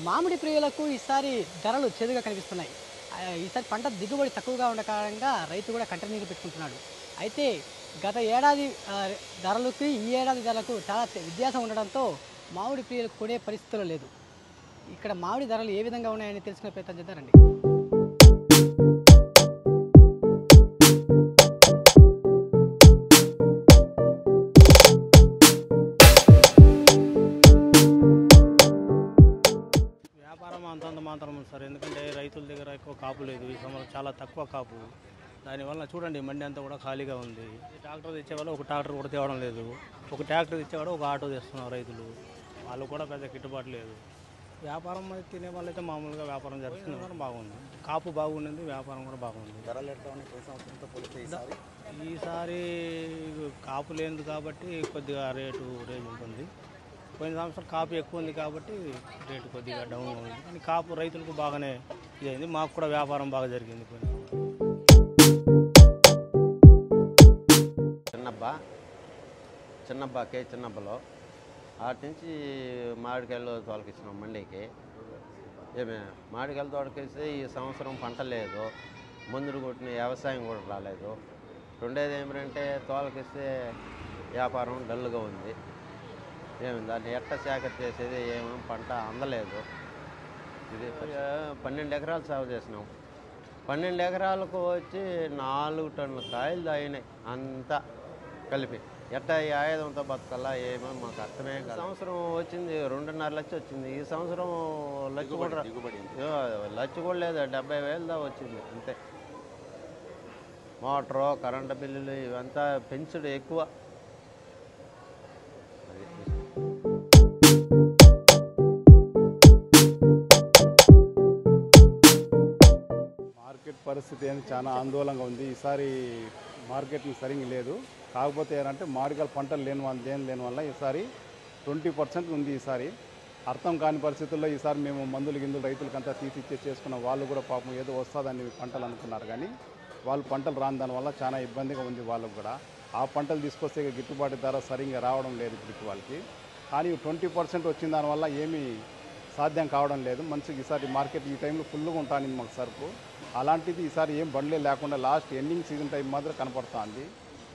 మామిడి ప్రియులకు ఈసారి ధరలు చెదుగా కనిపిస్తున్నాయి. ఈసారి పంట దిగుబడి తక్కువగా ఉన్న కారణంగా రైతు కూడా కంటనీరు పెట్టుకుంటున్నాడు. అయితే గత ఏడాది ధరలకు ఈ ఏడాది ధరలకు చాలా వ్యత్యాసం ఉండడంతో మామిడి ప్రియులు కొనే పరిస్థితుల్లో లేదు. ఇక్కడ మామిడి ధరలు ఏ విధంగా ఉన్నాయని తెలుసుకునే ప్రయత్నం చేద్దారండి. వ్యాపారం అంతంత మాత్రం సార్, ఎందుకంటే రైతుల దగ్గర ఎక్కువ కాపు లేదు. ఈ సంవత్సరం చాలా తక్కువ కాపు. దానివల్ల చూడండి మండి అంతా కూడా ఖాళీగా ఉంది. ట్రాక్టర్ తెచ్చేవాళ్ళు ఒక ట్రాక్టర్ కూడా తేవడం లేదు. ఒక ట్రాక్టర్ తెచ్చేవాడు ఒక ఆటో తెస్తున్నారు రైతులు. వాళ్ళు కూడా పెద్ద గిట్టుబాటు లేదు. వ్యాపారం తినే వాళ్ళైతే మామూలుగా వ్యాపారం జరుగుతుంది, బాగుంది. కాపు బాగుంది, వ్యాపారం కూడా బాగుంది. ధరలు ఎట్లా ఉన్నాయి పోయిన సంవత్సరంతో పోలిస్తే ఈసారి కాపు లేనిది కాబట్టి కొద్దిగా రేటు రేంజ్ ఉంటుంది. పోయిన సంవత్సరం కాపు ఎక్కువ ఉంది కాబట్టి రేటు కొద్దిగా డౌన్గా ఉంది. కానీ కాపు రైతులకు బాగానే ఇదైంది. మాకు కూడా వ్యాపారం బాగా జరిగింది. చిన్నబ్బలో వాటి నుంచి మామిడికాయలు తోలకిచ్చినాం మండీకి. ఏమే మామిడికాయలు తోలకిస్తే ఈ సంవత్సరం పంట లేదు, మందులు కొట్టిన వ్యవసాయం కూడా రాలేదు. రెండేది ఏమిటంటే తోలకిస్తే వ్యాపారం డల్గా ఉంది. దాన్ని ఎట్ట సేకరణ చేసేది ఏమేమి పంట అందలేదు. ఇది 12 ఎకరాలు సాగు చేసినాం. 12 ఎకరాలకు వచ్చి 4 టన్నుల కాయలు తాగినాయి అంతా కలిపి. ఎట్టా ఈ ఆయుధంతో బతకల్లా ఏమో మాకు అర్థమే కాదు. సంవత్సరం వచ్చింది 2.5 లక్షలు వచ్చింది. ఈ సంవత్సరం లక్ష కూడా లేదు, 70,000 దాకా వచ్చింది అంతే. మోటారు కరెంటు బిల్లులు ఇవంతా పెంచుడు ఎక్కువ. మార్కెట్ పరిస్థితి అనేది చాలా ఆందోళనగా ఉంది. ఈసారి మార్కెటింగ్ సరిగ్గా లేదు. కాకపోతే ఏంటంటే మామిడికాయల పంటలు లేని వల్ల ఈసారి 20% ఉంది. ఈసారి అర్థం కాని పరిస్థితుల్లో ఈసారి మేము మందులు గిందులు రైతులకంతా చేసుకున్న వాళ్ళు కూడా పాపం ఏదో వస్తుందని పంటలు అనుకున్నారు, కానీ వాళ్ళు పంటలు రాని దానివల్ల చాలా ఇబ్బందిగా ఉంది వాళ్ళకు కూడా. ఆ పంటలు తీసుకొస్తే గిట్టుబాటు ధర సరిగ్గా రావడం లేదు ఇప్పుడు వాళ్ళకి. కానీ 20% వచ్చిన దానివల్ల ఏమీ సాధ్యం కావడం లేదు. మంచిగా ఈసారి మార్కెట్ ఈ టైంలో ఫుల్గా ఉంటుంది మాకు సరుకు. అలాంటిది ఈసారి ఏం బండ్లే లేకుండా లాస్ట్ ఎండింగ్ సీజన్ టైం మాత్రం కనపడుతుంది.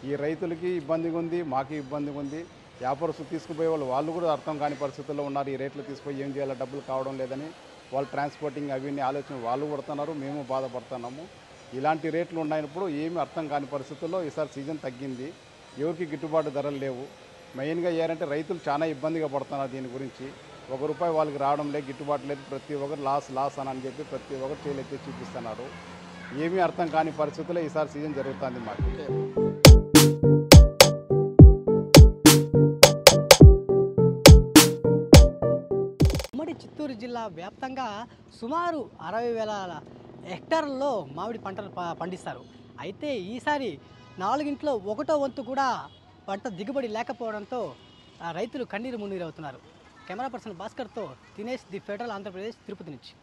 ఈ రైతులకి ఇబ్బందిగా ఉంది, మాకు ఇబ్బందిగా ఉంది. వ్యాపారస్తులు తీసుకుపోయే వాళ్ళు కూడా అర్థం కాని పరిస్థితుల్లో ఉన్నారు. ఈ రేట్లు తీసుకుపోయి ఏం చేయాలో డబ్బులు కావడం లేదని వాళ్ళు ట్రాన్స్పోర్టింగ్ అవన్నీ ఆలోచన వాళ్ళు పడుతున్నారు, మేము బాధపడుతున్నాము. ఇలాంటి రేట్లు ఉన్నప్పుడు ఏమీ అర్థం కాని పరిస్థితుల్లో ఈసారి సీజన్ తగ్గింది. ఎవరికి గిట్టుబాటు ధరలు లేవు. మెయిన్గా ఏంటంటే రైతులు చాలా ఇబ్బందిగా పడుతున్నారు. దీని గురించి ₹1 వాళ్ళకి రావడం లేదు, గిట్టుబాటు లేదు. ప్రతి ఒక్కరు లాస్ అని చెప్పి ప్రతి ఒక్కరు చేయలేక చూపిస్తున్నారు. ఏమీ అర్థం కాని పరిస్థితుల్లో ఈసారి సీజన్ జరుగుతుంది మాకు. ఉమ్మడి చిత్తూరు జిల్లా వ్యాప్తంగా సుమారు 60,000 హెక్టార్లలో మామిడి పంటలు పండిస్తారు. అయితే ఈసారి 4 1/4 వంతు కూడా పంట దిగుబడి లేకపోవడంతో రైతులు కన్నీరు మున్నీరు అవుతున్నారు. Camera person భాస్కర్తో Dinesh, the federal Andhra Pradesh, Tirupati నుంచి.